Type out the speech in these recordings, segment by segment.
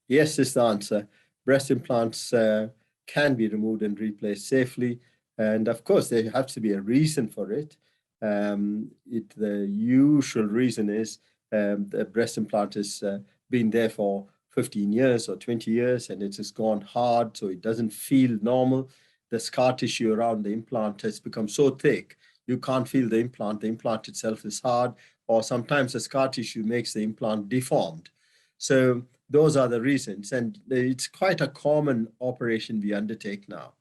Yes is the answer. Breast implants can be removed and replaced safely. And of course, there has to be a reason for it. The usual reason is the breast implant has been there for 15 years or 20 years and it has gone hard, so it doesn't feel normal. The scar tissue around the implant has become so thick, you can't feel the implant. The implant itself is hard, or sometimes the scar tissue makes the implant deformed. So those are the reasons, and it's quite a common operation we undertake now.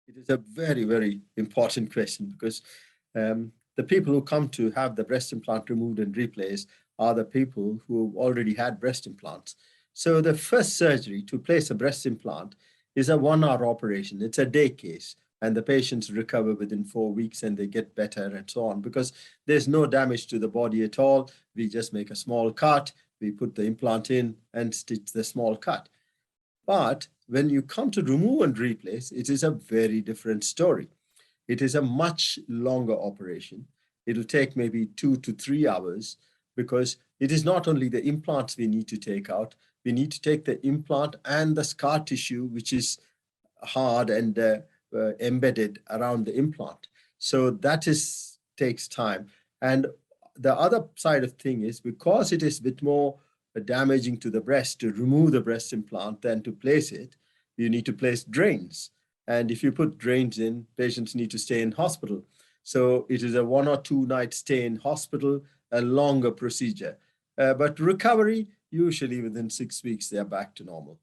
It is a very, very important question because the people who come to have the breast implant removed and replaced are the people who already had breast implants. So the first surgery to place a breast implant is a 1-hour operation. It's a day case, and the patients recover within 4 weeks and they get better and so on because there's no damage to the body at all. We just make a small cut, we put the implant in and stitch the small cut. But when you come to remove and replace, it is a very different story. It is a much longer operation. It'll take maybe 2 to 3 hours because it is not only the implants we need to take out, we need to take the implant and the scar tissue, which is hard and embedded around the implant. So that takes time. And the other side of thing is because it is a bit more damaging to the breast to remove the breast implant than to place it, you need to place drains. And if you put drains in, patients need to stay in hospital. So it is a 1 or 2 night stay in hospital, a longer procedure. But recovery, usually within 6 weeks, they are back to normal.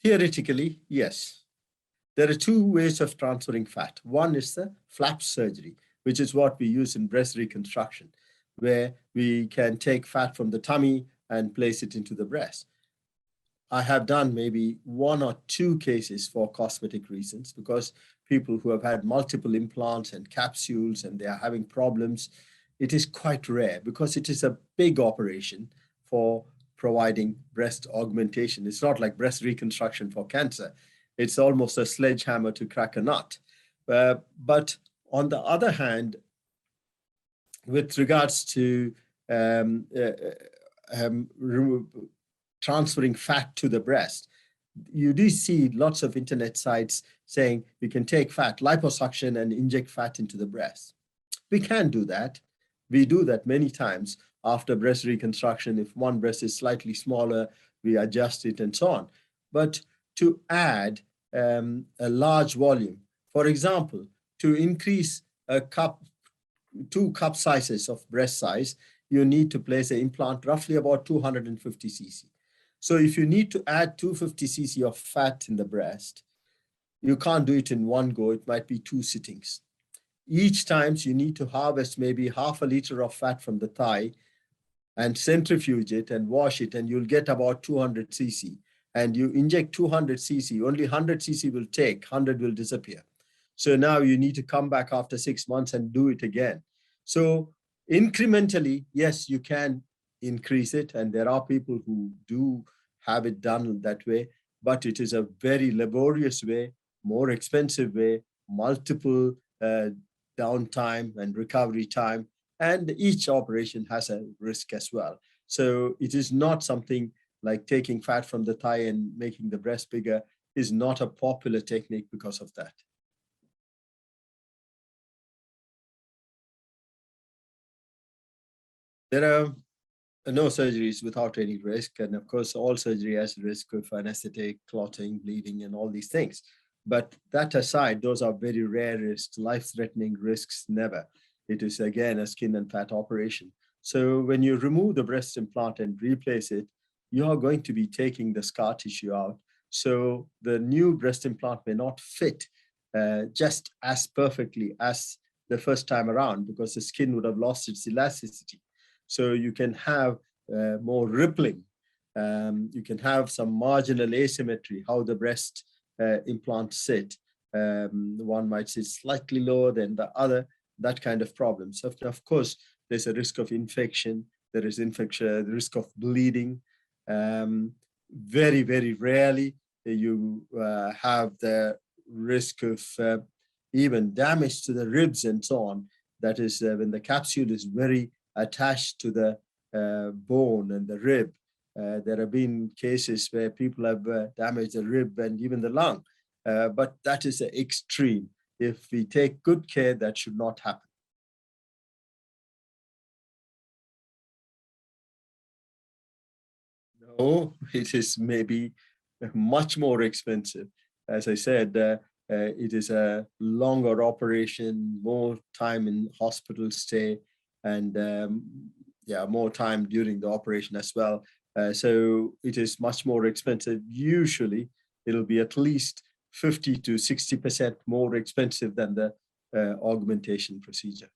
Theoretically, yes. There are 2 ways of transferring fat. One is the flap surgery, which is what we use in breast reconstruction, where we can take fat from the tummy and place it into the breast. I have done maybe 1 or 2 cases for cosmetic reasons because people who have had multiple implants and capsules and they are having problems, it is quite rare because it is a big operation for providing breast augmentation. It's not like breast reconstruction for cancer. It's almost a sledgehammer to crack a nut. But on the other hand, with regards to transferring fat to the breast, you do see lots of internet sites saying you can take fat, liposuction, and inject fat into the breast. We can do that. We do that many times after breast reconstruction. If one breast is slightly smaller, we adjust it and so on. But to add a large volume, for example, to increase a cup, 2 cup sizes of breast size, you need to place an implant roughly about 250 cc. So if you need to add 250 cc of fat in the breast, you can't do it in one go. It might be 2 sittings. Each time you need to harvest maybe half a liter of fat from the thigh and centrifuge it and wash it, and you'll get about 200 cc. And you inject 200 cc, only 100 cc will take, 100 will disappear. So now you need to come back after 6 months and do it again. So incrementally, yes, you can increase it. And there are people who do have it done that way, but it is a very laborious way, more expensive way, multiple downtime and recovery time. And each operation has a risk as well. So it is not something like taking fat from the thigh and making the breast bigger is not a popular technique because of that. There are no surgeries without any risk. And of course, all surgery has risk of anesthetic, clotting, bleeding, and all these things. But that aside, those are very rare risks. Life-threatening risks, never. It is, again, a skin and fat operation. So when you remove the breast implant and replace it, you are going to be taking the scar tissue out. So the new breast implant may not fit just as perfectly as the first time around because the skin would have lost its elasticity. So you can have more rippling. You can have some marginal asymmetry, how the breast implants sit. One might sit slightly lower than the other, that kind of problem. So of course, there's a risk of infection. There is infection, the risk of bleeding. Very, very rarely you have the risk of even damage to the ribs and so on. That is when the capsule is very attached to the bone and the rib. There have been cases where people have damaged the rib and even the lung, but that is the extreme. If we take good care, that should not happen. No, it is maybe much more expensive. As I said, it is a longer operation, more time in hospital stay, and yeah, more time during the operation as well. So it is much more expensive. Usually, it'll be at least 50 to 60% more expensive than the augmentation procedure.